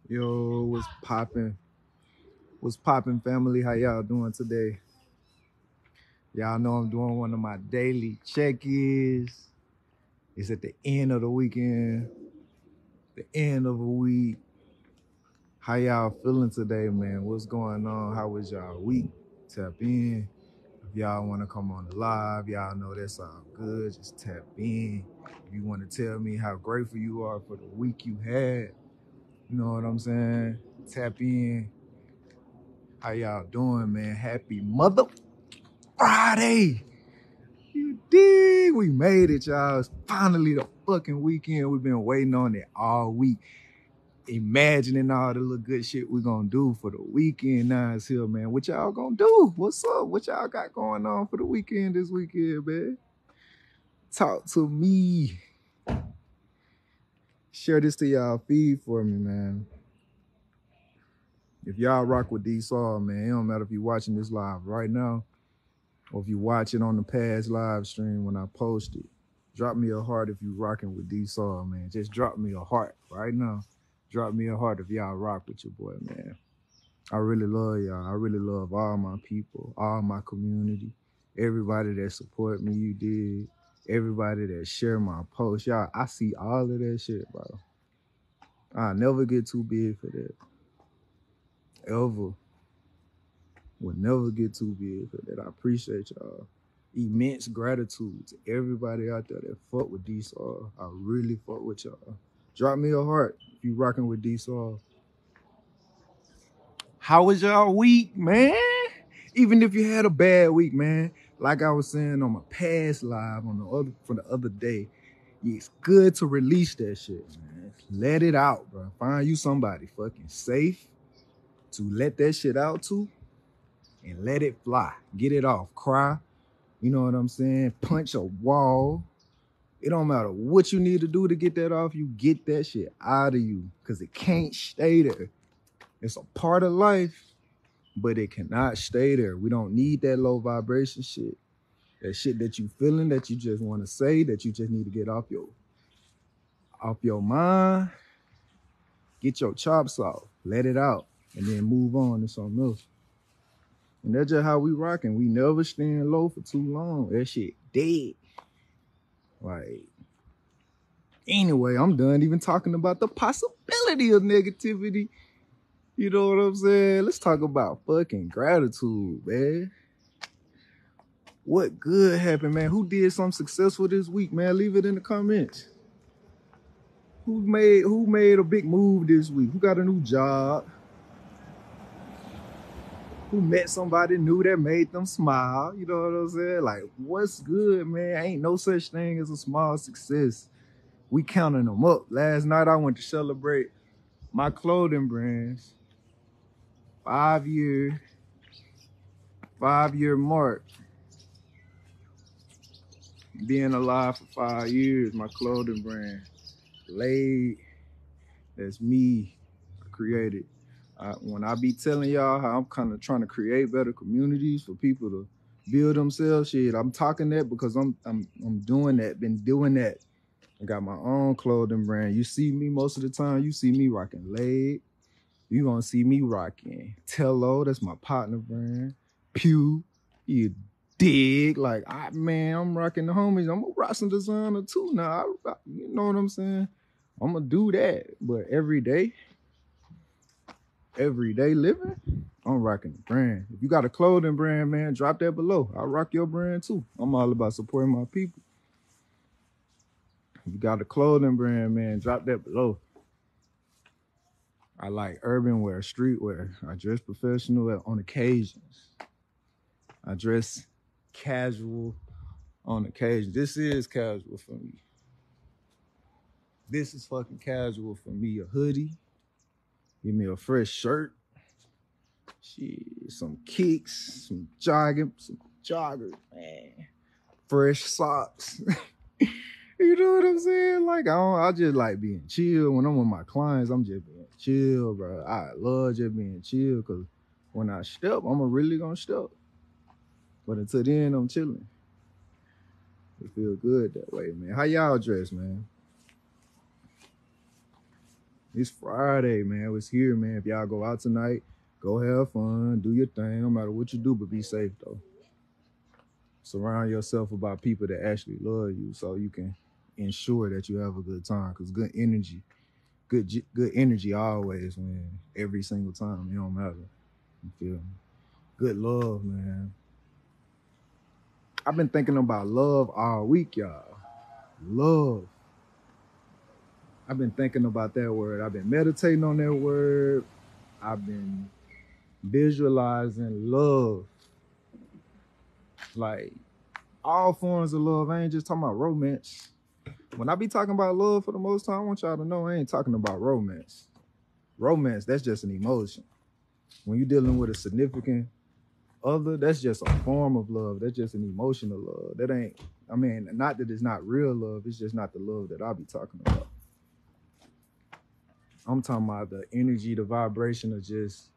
Yo, what's poppin'? What's poppin', family? How y'all doing today? Y'all know I'm doing one of my daily check-ins. It's at the end of the weekend, the end of a week. How y'all feeling today, man? What's going on? How was y'all week? Tap in. If y'all want to come on the live, y'all know that's all good. Just tap in. If you want to tell me how grateful you are for the week you had, you know what I'm saying? Tap in. How y'all doing, man? Happy Mother Friday. You dig? We made it, y'all. It's finally the fucking weekend. We've been waiting on it all week. Imagining all the little good shit we're gonna do for the weekend. Now it's here, man. What y'all gonna do? What's up? What y'all got going on for the weekend this weekend, man? Talk to me. Share this to y'all feed for me, man. If y'all rock with D Saul, man, it don't matter if you're watching this live right now or if you watch it on the past live stream when I post it. Drop me a heart if you rocking with D Saul, man. Just drop me a heart right now. Drop me a heart if y'all rock with your boy, man. I really love y'all. I really love all my people, all my community, everybody that support me, you did. Everybody that share my posts. Y'all, I see all of that shit, bro. I'll never get too big for that. Ever. Will never get too big for that. I appreciate y'all. Immense gratitude to everybody out there that fuck with D-Saul. I really fuck with y'all. Drop me a heart if you rocking with D-Saul. How was y'all week, man? Even if you had a bad week, man. Like I was saying on my past live from the other day, it's good to release that shit, man. Let it out, bro. Find you somebody fucking safe to let that shit out to and let it fly. Get it off. Cry. You know what I'm saying? Punch a wall. It don't matter what you need to do to get that off. You get that shit out of you because it can't stay there. It's a part of life, but it cannot stay there. We don't need that low vibration shit. That shit that you feeling that you just want to say, that you just need to get off your mind. Get your chops off. Let it out. And then move on to something else. And that's just how we rocking. We never stand low for too long. That shit dead. Like, anyway, I'm done even talking about the possibility of negativity. You know what I'm saying? Let's talk about fucking gratitude, man. What good happened, man? Who did something successful this week, man? Leave it in the comments. Who made a big move this week? Who got a new job? Who met somebody new that made them smile? You know what I'm saying? Like, what's good, man? Ain't no such thing as a small success. We counting them up. Last night I went to celebrate my clothing brand's 5-year mark. Being alive for 5 years, my clothing brand. Laid, that's me. I created. When I be telling y'all how I'm kind of trying to create better communities for people to build themselves, shit, I'm talking that because I'm doing that, been doing that. I got my own clothing brand. You see me most of the time, you see me rocking Laid. You gonna see me rocking Tello, that's my partner brand. Pew, you dig? Like, I'm rocking the homies. I'm gonna rock some designer too now. You know what I'm saying? I'm gonna do that. But every day living, I'm rocking the brand. If you got a clothing brand, man, drop that below. I'll rock your brand too. I'm all about supporting my people. If you got a clothing brand, man, drop that below. I like urban wear, streetwear. I dress professional on occasions. I dress casual on occasion. This is casual for me. This is fucking casual for me. A hoodie. Give me a fresh shirt. Shit, some kicks, some joggers, man. Fresh socks. You know what I'm saying? Like, I just like being chill. When I'm with my clients, I'm just being chill, bro. I love just being chill because when I step, I'm really gonna step. But until then, I'm chilling. It feel good that way, man. How y'all dress, man? It's Friday, man. It's here, man. If y'all go out tonight, go have fun, do your thing. No matter what you do, but be safe though. Surround yourself about people that actually love you, so you can ensure that you have a good time. Cause good energy always, man. Every single time, it don't matter. You feel me? Good love, man. I've been thinking about love all week, y'all. Love. I've been thinking about that word. I've been meditating on that word. I've been visualizing love. Like all forms of love. I ain't just talking about romance. When I be talking about love for the most time, I want y'all to know I ain't talking about romance. Romance, that's just an emotion. When you're dealing with a significant other, that's just a form of love. That's just an emotional love. That ain't, I mean, not that it's not real love. It's just not the love that I be talking about. I'm talking about the energy, the vibration of just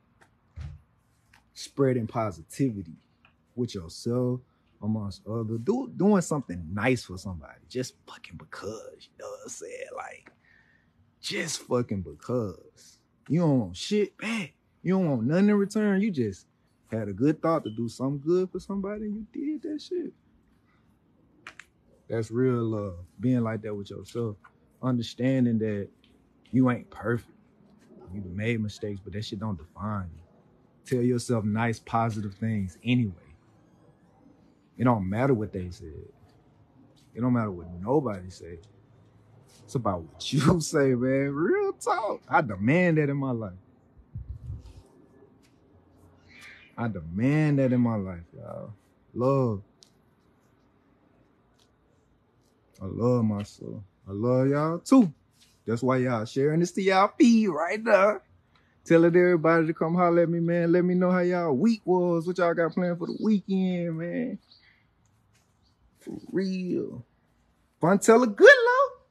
spreading positivity with yourself, amongst others, doing something nice for somebody, just fucking because, you know what I'm saying? Like, just fucking because. You don't want shit back. You don't want nothing in return. You just had a good thought to do something good for somebody and you did that shit. That's real love. Being like that with yourself. Understanding that you ain't perfect. You made mistakes, but that shit don't define you. Tell yourself nice, positive things anyway. It don't matter what they said. It don't matter what nobody said. It's about what you say, man. Real talk. I demand that in my life. I demand that in my life, y'all. Love. I love my soul. I love y'all too. That's why y'all sharing this to y'all feed right now. Telling everybody to come holler at me, man. Let me know how y'all week was. What y'all got planned for the weekend, man. For real. Fun tell a good love.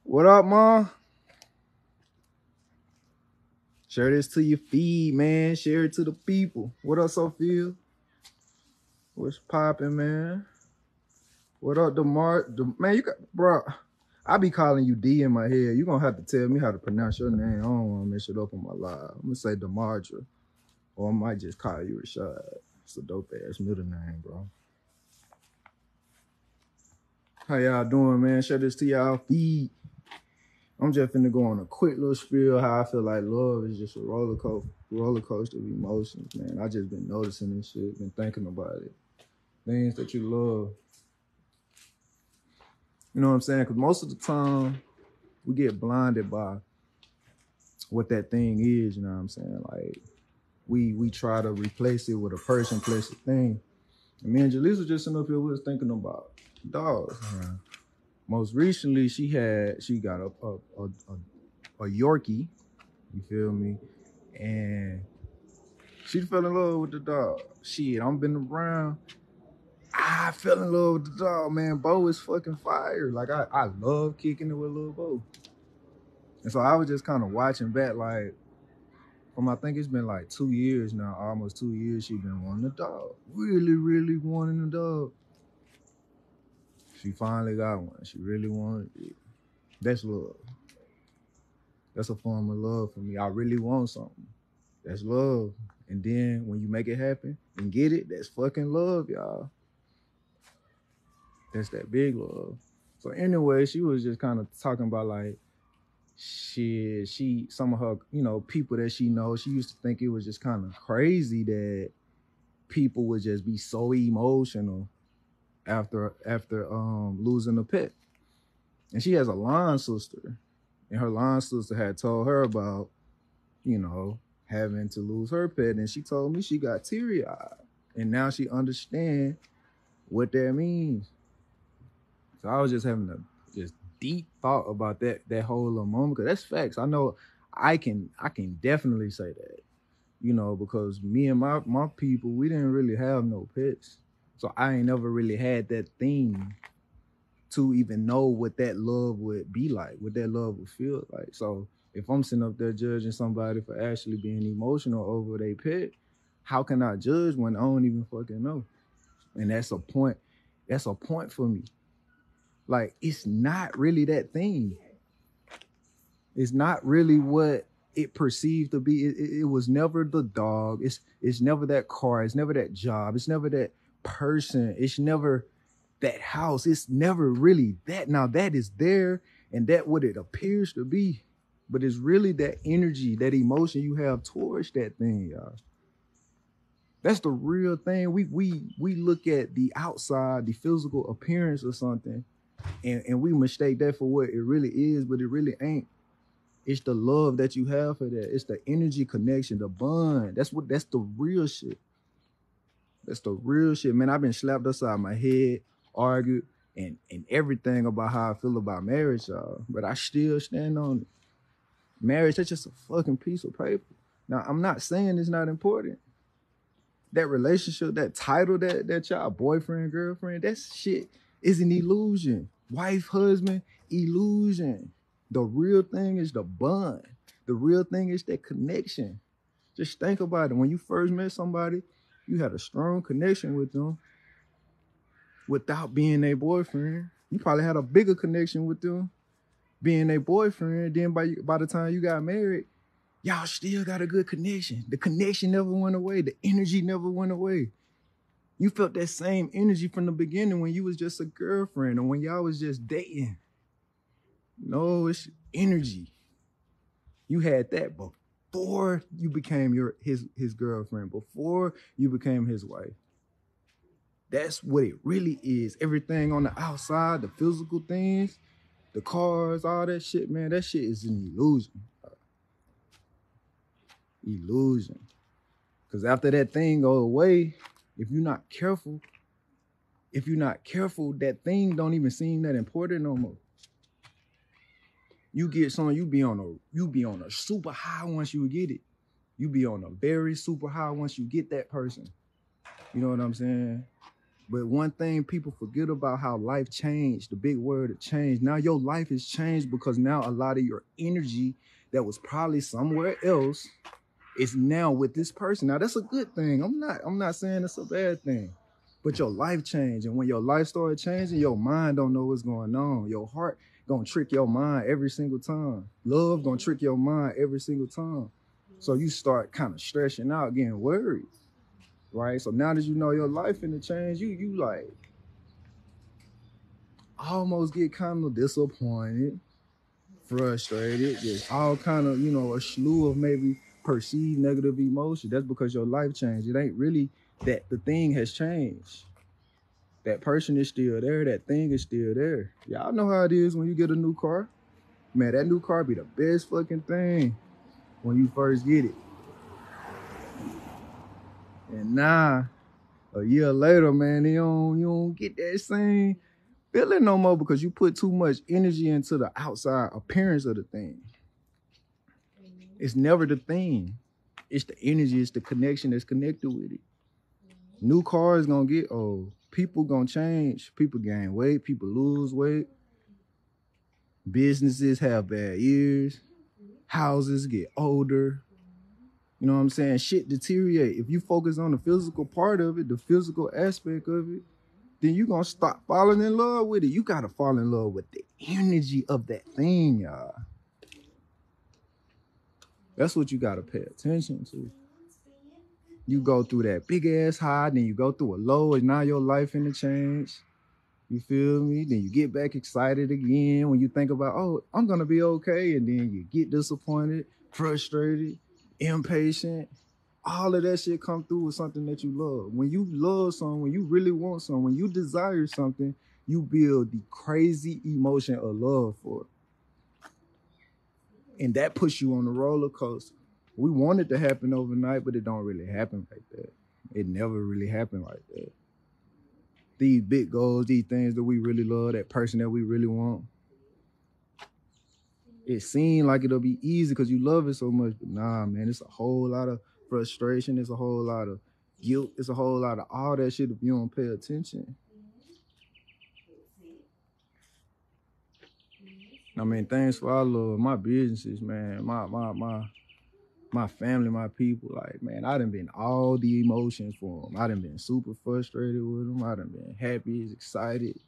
What up, Mom? Share this to your feed, man. Share it to the people. What up, Sophia? What's popping, man? What up, DeMar? Man, you got, bro. I be calling you D in my head. You gonna have to tell me how to pronounce your name. I don't want to mess it up on my live. I'm gonna say DeMardra, or I might just call you Rashad. It's a dope ass middle name, bro. How y'all doing, man? Share this to y'all feed. I'm just finna go on a quick little spiel how I feel like love is just a roller coaster of emotions, man. I just been noticing this shit, been thinking about it. Things that you love. You know what I'm saying? Because most of the time, we get blinded by what that thing is, you know what I'm saying? Like, we try to replace it with a person, place, a thing. And me and Jaleesa just sitting up here, we was thinking about dogs. Most recently, she got a Yorkie, you feel me? And she fell in love with the dog. Shit, I'm been around. I fell in love with the dog, man. Bo is fucking fire. Like, I love kicking it with little Bo. And so I was just kind of watching back, like, from I think it's been like 2 years now, almost 2 years, she been wanting a dog. Really, really wanting a dog. She finally got one. She really wanted it. That's love. That's a form of love for me. I really want something. That's love. And then when you make it happen and get it, that's fucking love, y'all. That's that big love. So anyway, she was just kind of talking about like, some of her, you know, people that she knows, she used to think it was just kind of crazy that people would just be so emotional after losing a pet. And she has a line sister, and her line sister had told her about, you know, having to lose her pet, and she told me she got teary-eyed, and now she understands what that means. So I was just having a just deep thought about that whole little moment, because that's facts. I know I can definitely say that, you know, because me and my people, we didn't really have no pets. So I ain't never really had that thing to even know what that love would be like, what that love would feel like. So if I'm sitting up there judging somebody for actually being emotional over their pet, how can I judge when I don't even fucking know? And that's a point for me. Like, it's not really that thing. It's not really what it perceived to be. It was never the dog. It's never that car. It's never that job. It's never that person. It's never that house. It's never really that. Now that is there and that what it appears to be, but it's really that energy, that emotion you have towards that thing, y'all. That's the real thing. We look at the outside, the physical appearance of something, and we mistake that for what it really is, but it really ain't. It's the love that you have for that. It's the energy connection, the bond. That's the real shit. That's the real shit, man. I've been slapped upside my head, argued, and everything about how I feel about marriage, y'all. But I still stand on it. Marriage, that's just a fucking piece of paper. Now, I'm not saying it's not important. That relationship, that title, that y'all boyfriend, girlfriend, that shit is an illusion. Wife, husband, illusion. The real thing is the bond. The real thing is that connection. Just think about it. When you first met somebody, you had a strong connection with them without being their boyfriend. You probably had a bigger connection with them being their boyfriend. Then by the time you got married, y'all still got a good connection. The connection never went away. The energy never went away. You felt that same energy from the beginning when you was just a girlfriend or when y'all was just dating. No, it's energy. You had that before you became his girlfriend, before you became his wife. That's what it really is. Everything on the outside, the physical things, the cars, all that shit, man, that shit is an illusion. Illusion. Because after that thing go away, if you're not careful, that thing don't even seem that important no more. You get someone, you be on a super high once you get it. You be on a very super high once you get that person. You know what I'm saying? But one thing people forget about how life changed, the big word of change. Now your life has changed because now a lot of your energy that was probably somewhere else is now with this person. Now that's a good thing. I'm not saying it's a bad thing. But your life changed. And when your life started changing, your mind don't know what's going on. Your heart gonna trick your mind every single time. Love gonna trick your mind every single time. So you start kind of stressing out, getting worried, right? So now that you know your life finna change, you like almost get kind of disappointed, frustrated, just all kind of, a slew of maybe perceived negative emotion. That's because your life changed. It ain't really that the thing has changed. That person is still there. That thing is still there. Y'all know how it is when you get a new car. Man, that new car be the best fucking thing when you first get it. And now, a year later, man, you don't get that same feeling no more because you put too much energy into the outside appearance of the thing. It's never the thing. It's the energy, it's the connection that's connected with it. New cars gonna get old. People gonna change. People gain weight. People lose weight. Businesses have bad years. Houses get older. You know what I'm saying? Shit deteriorate. If you focus on the physical part of it, the physical aspect of it, then you're gonna stop falling in love with it. You gotta fall in love with the energy of that thing, y'all. That's what you gotta pay attention to. You go through that big ass high, then you go through a low, and now your life finna change. You feel me? Then you get back excited again when you think about, oh, I'm gonna be okay, and then you get disappointed, frustrated, impatient. All of that shit come through with something that you love. When you love someone, when you really want someone, when you desire something, you build the crazy emotion of love for it. And that puts you on the roller coaster. We want it to happen overnight, but it don't really happen like that. It never really happened like that. These big goals, these things that we really love, that person that we really want, it seems like it'll be easy because you love it so much, but nah, man, it's a whole lot of frustration. It's a whole lot of guilt. It's a whole lot of all that shit if you don't pay attention. I mean, thanks for all of my businesses, man, my family, my people. Like, man, I done been all the emotions for them. I done been super frustrated with them. I done been happy, excited,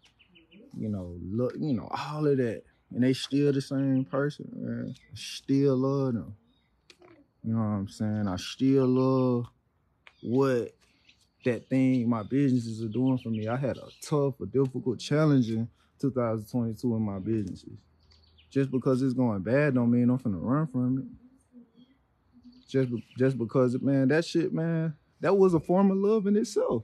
look, all of that. and they still the same person, man. I still love them. You know what I'm saying? I still love what that thing, my businesses are doing for me. I had a tough, a difficult, challenging 2022 in my businesses. Just because it's going bad don't mean I'm finna run from it. Just because, man, that shit, man, that was a form of love in itself.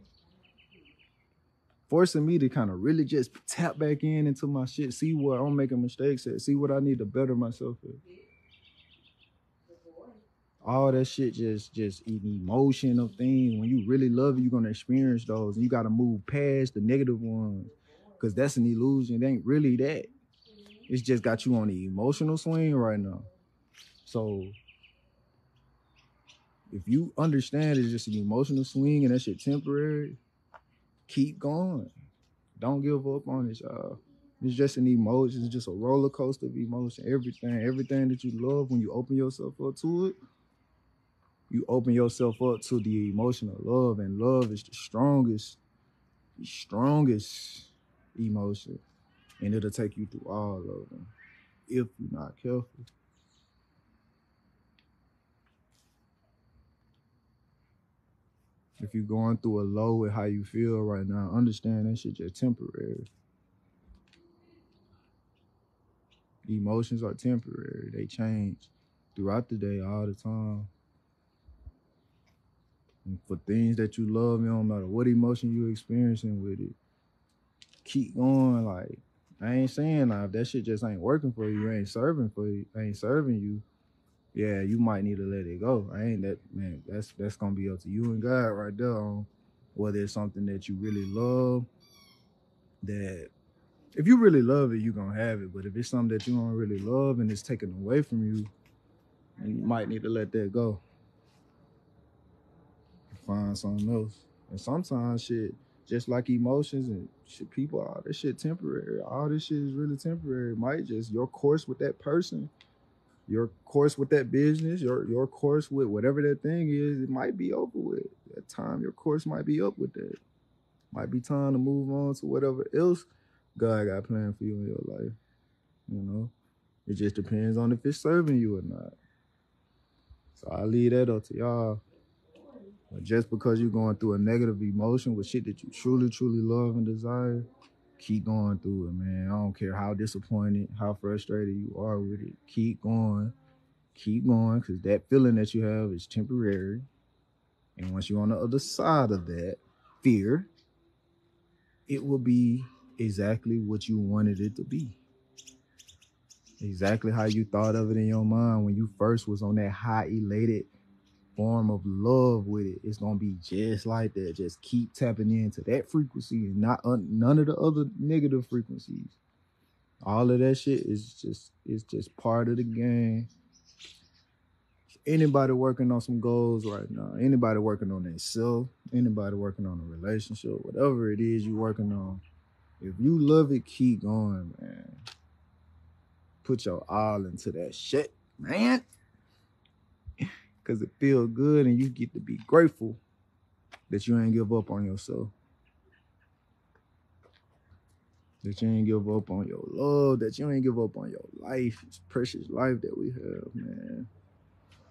Forcing me to kind of really just tap back into my shit, see where I'm making mistakes at, see what I need to better myself at. All that shit just an emotion of things. When you really love it, you're gonna experience those, and you gotta move past the negative ones, because that's an illusion. It ain't really that. It's just got you on the emotional swing right now. So if you understand it's just an emotional swing and that shit temporary, keep going. Don't give up on it, y'all. It's just an emotion. It's just a roller coaster of emotion. Everything that you love, when you open yourself up to it, you open yourself up to the emotional love, and love is the strongest emotion, and it'll take you through all of them if you're not careful. If you're going through a low with how you feel right now, understand that shit just temporary. Emotions are temporary. They change throughout the day all the time. And for things that you love, it don't matter what emotion you're experiencing with it, keep going. Like, I ain't saying if that shit just ain't working for you, ain't serving you, yeah, you might need to let it go. I ain't that, man, that's gonna be up to you and God right there on whether it's something that you really love. That if you really love it, you're gonna have it. But if it's something that you don't really love and it's taken away from you, you might need to let that go. Find something else. And sometimes shit, just like emotions and shit, people, all this shit temporary. All this shit is really temporary. It might just your course with that person, your course with that business, your course with whatever that thing is, it might be over with. That time your course might be up with that. Might be time to move on to whatever else God got planned for you in your life. You know? It just depends on if it's serving you or not. So I leave that up to y'all. But just because you're going through a negative emotion with shit that you truly, truly love and desire, keep going through it, man. I don't care how disappointed, how frustrated you are with it. Keep going. Keep going, because that feeling that you have is temporary. And once you're on the other side of that fear, it will be exactly what you wanted it to be. Exactly how you thought of it in your mind when you first was on that high elated form of love with it. It's gonna be just like that. Just keep tapping into that frequency and none of the other negative frequencies. All of that shit is just part of the game. Anybody working on some goals right now, anybody working on themselves, anybody working on a relationship, whatever it is you working on, if you love it, keep going, man. Put your all into that shit, man. Because it feels good and you get to be grateful that you ain't give up on yourself. That you ain't give up on your love, that you ain't give up on your life. It's precious life that we have, man.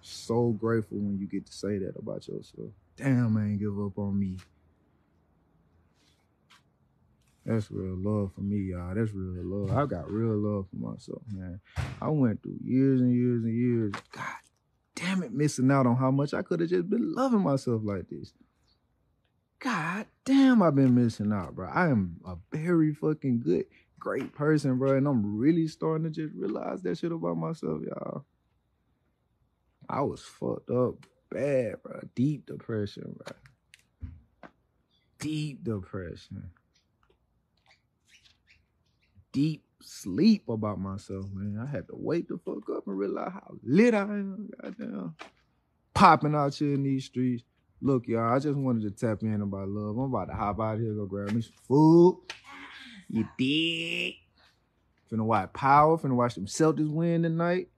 So grateful when you get to say that about yourself. Damn, I ain't give up on me. That's real love for me, y'all. That's real love. I got real love for myself, man. I went through years and years and years. God damn it, missing out on how much I could have just been loving myself like this. God damn, I've been missing out, bro. I am a very fucking good, great person, bro. And I'm really starting to just realize that shit about myself, y'all. I was fucked up bad, bro. Deep depression, bro. Deep depression. Deep sleep about myself, man. I had to wake the fuck up and realize how lit I am. Goddamn. Popping out here in these streets. Look, y'all, I just wanted to tap in about love. I'm about to hop out here, go grab me some food. You dig? Finna watch Power. Finna watch them Celtics win tonight.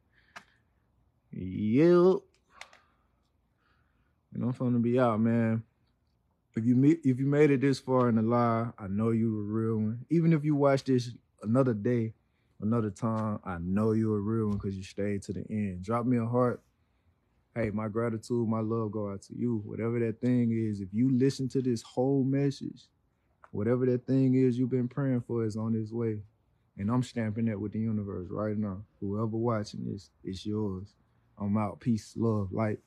Yep. You know, I'm finna be out, man. If you made it this far in the live, I know you a real one. Even if you watch this another day, Another time, I know you're a real one because you stayed to the end. Drop me a heart. Hey, my gratitude, my love go out to you. Whatever that thing is, if you listen to this whole message, whatever that thing is you've been praying for is on its way. And I'm stamping that with the universe right now. Whoever watching this, it's yours. I'm out. Peace, love, light.